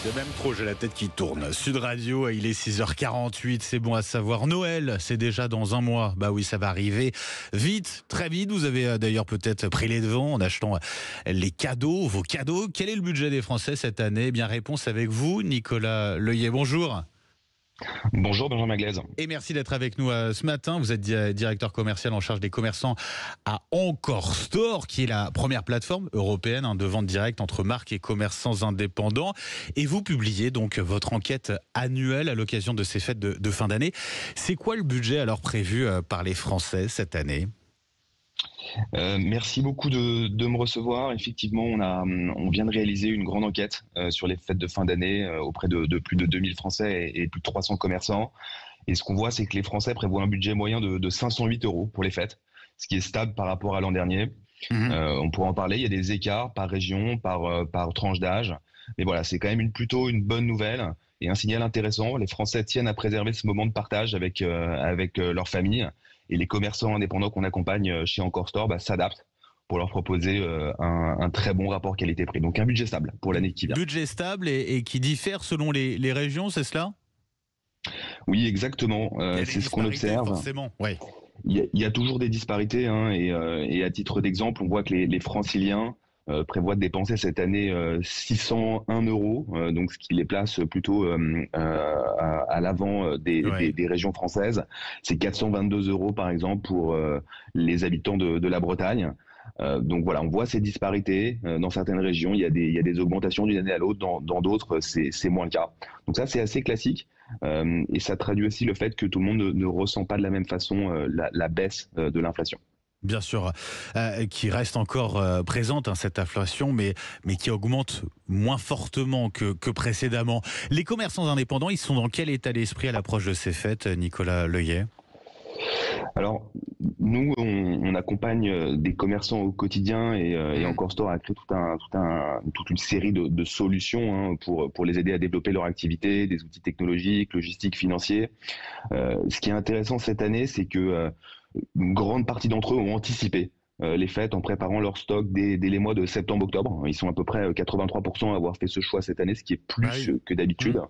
De même trop, j'ai la tête qui tourne. Sud Radio, il est 6h48, c'est bon à savoir. Noël, c'est déjà dans un mois. Bah oui, ça va arriver vite, très vite. Vous avez d'ailleurs peut-être pris les devants en achetant les cadeaux, vos cadeaux. Quel est le budget des Français cette année? Eh bien, réponse avec vous, Nicolas Leuillet. Bonjour. Bonjour Benjamin Maglaise. Et merci d'être avec nous ce matin. Vous êtes directeur commercial en charge des commerçants à Encore Store, qui est la première plateforme européenne de vente directe entre marques et commerçants indépendants. Et vous publiez donc votre enquête annuelle à l'occasion de ces fêtes de fin d'année. C'est quoi le budget alors prévu par les Français cette année ? Merci beaucoup de me recevoir. Effectivement, on vient de réaliser une grande enquête sur les fêtes de fin d'année auprès de plus de 2000 Français et plus de 300 commerçants. Et ce qu'on voit, c'est que les Français prévoient un budget moyen de 508 € pour les fêtes, ce qui est stable par rapport à l'an dernier. On pourra en parler, il y a des écarts par région, par tranche d'âge. Mais voilà, c'est quand même plutôt une bonne nouvelle et un signal intéressant. Les Français tiennent à préserver ce moment de partage avec leur famille. Et les commerçants indépendants qu'on accompagne chez Encore Store s'adaptent pour leur proposer un très bon rapport qualité-prix. Donc un budget stable pour l'année qui vient. Budget stable et qui diffère selon les régions, c'est cela ? Oui, exactement. C'est ce qu'on observe. Forcément, ouais. Il y a toujours des disparités, et à titre d'exemple, on voit que les Franciliens prévoient de dépenser cette année 601 €, donc ce qui les place plutôt à l'avant des régions françaises. C'est 422 € par exemple pour les habitants de la Bretagne. Donc voilà, on voit ces disparités dans certaines régions. Il y a des augmentations d'une année à l'autre, dans d'autres c'est moins le cas. Donc ça c'est assez classique et ça traduit aussi le fait que tout le monde ne ressent pas de la même façon la baisse de l'inflation. Bien sûr, qui reste encore présente, cette inflation, mais qui augmente moins fortement que précédemment. Les commerçants indépendants, ils sont dans quel état d'esprit à l'approche de ces fêtes, Nicolas Leuillet ? Alors, nous, on accompagne des commerçants au quotidien et Encore Store a créé toute une série de solutions pour les aider à développer leur activité, des outils technologiques, logistiques, financiers. Ce qui est intéressant cette année, c'est que une grande partie d'entre eux ont anticipé les fêtes en préparant leur stock dès les mois de septembre-octobre. Ils sont à peu près 83% à avoir fait ce choix cette année, ce qui est plus que d'habitude.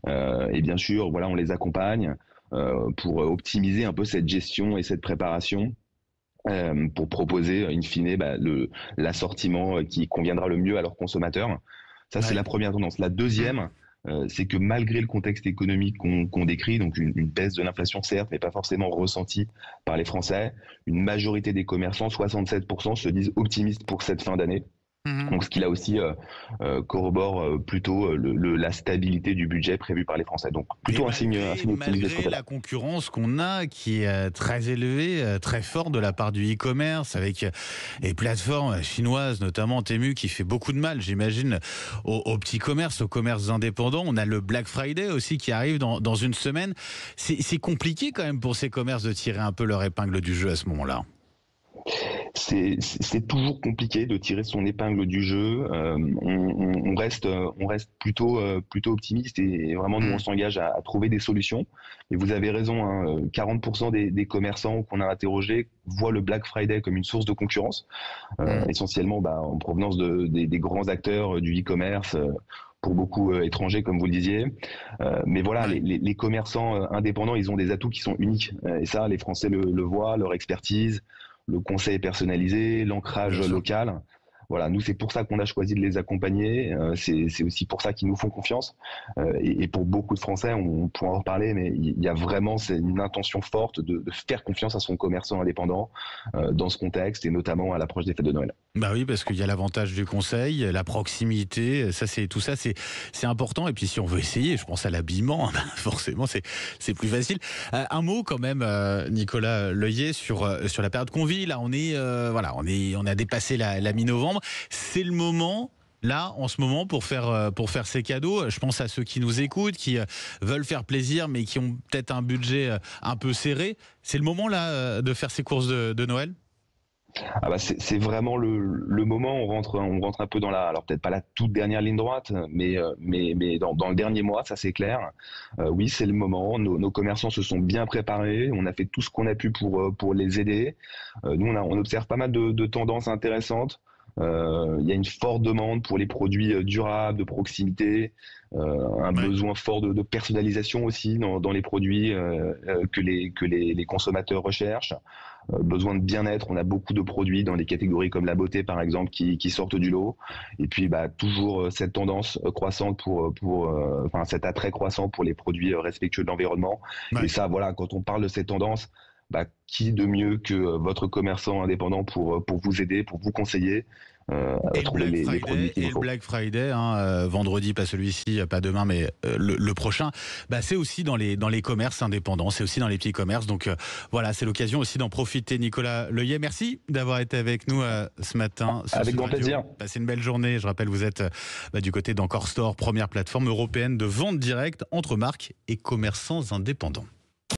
Et bien sûr, voilà, on les accompagne pour optimiser un peu cette gestion et cette préparation. Pour proposer in fine l'assortiment qui conviendra le mieux à leurs consommateurs. Ça, c'est la première tendance. La deuxième, c'est que malgré le contexte économique qu'on décrit, donc une baisse de l'inflation certes, mais pas forcément ressentie par les Français, une majorité des commerçants, 67%, se disent optimistes pour cette fin d'année. Donc ce qui là aussi corrobore plutôt la stabilité du budget prévu par les Français. Donc plutôt un signe optimiste. Malgré la concurrence qu'on a, qui est très élevée, très forte de la part du e-commerce, avec les plateformes chinoises, notamment Temu, qui fait beaucoup de mal, j'imagine, aux petits commerces, aux commerces indépendants. On a le Black Friday aussi qui arrive dans une semaine. C'est compliqué quand même pour ces commerces de tirer un peu leur épingle du jeu à ce moment-là. C'est toujours compliqué de tirer son épingle du jeu. On reste plutôt optimiste et vraiment nous on s'engage à trouver des solutions. Et vous avez raison, 40% des commerçants qu'on a interrogés voient le Black Friday comme une source de concurrence, essentiellement en provenance des grands acteurs du e-commerce. Pour beaucoup étrangers, comme vous le disiez. Mais voilà, les commerçants indépendants, ils ont des atouts qui sont uniques. Et ça, les Français le voient, leur expertise, le conseil personnalisé, l'ancrage local. Voilà, nous, c'est pour ça qu'on a choisi de les accompagner. C'est aussi pour ça qu'ils nous font confiance. Et pour beaucoup de Français, on pourra en reparler, mais il y a vraiment une intention forte de faire confiance à son commerçant indépendant dans ce contexte et notamment à l'approche des fêtes de Noël. Bah oui, parce qu'il y a l'avantage du conseil, la proximité, tout ça c'est important. Et puis si on veut essayer, je pense à l'habillement, forcément c'est plus facile. Un mot quand même, Nicolas Leuillet, sur la période qu'on vit. Là, on a dépassé la mi-novembre. C'est le moment. Là, en ce moment, pour faire ces cadeaux, je pense à ceux qui nous écoutent, qui veulent faire plaisir, mais qui ont peut-être un budget un peu serré. C'est le moment là de faire ces courses de Noël. C'est vraiment le moment. On rentre un peu dans alors peut-être pas la toute dernière ligne droite, mais dans le dernier mois, ça c'est clair. Oui, c'est le moment. Nos commerçants se sont bien préparés. On a fait tout ce qu'on a pu pour les aider. Nous, on observe pas mal de tendances intéressantes. Il y a une forte demande pour les produits durables, de proximité, un besoin fort de personnalisation aussi dans les produits que les consommateurs recherchent. Besoin de bien-être, on a beaucoup de produits dans des catégories comme la beauté par exemple qui sortent du lot. Et puis toujours cette tendance croissante enfin cet attrait croissant pour les produits respectueux de l'environnement. Et ça, voilà, quand on parle de cette tendance, qui de mieux que votre commerçant indépendant pour vous aider, pour vous conseiller à trouver les produits qu'il vous faut. Et le Black Friday, vendredi, pas celui-ci, pas demain, mais le prochain, c'est aussi dans les commerces indépendants, c'est aussi dans les petits commerces. Donc voilà, c'est l'occasion aussi d'en profiter. Nicolas Leuillet, merci d'avoir été avec nous ce matin. Avec grand plaisir. Passez une belle journée. Je rappelle, vous êtes du côté d'Encore Store, première plateforme européenne de vente directe entre marques et commerçants indépendants.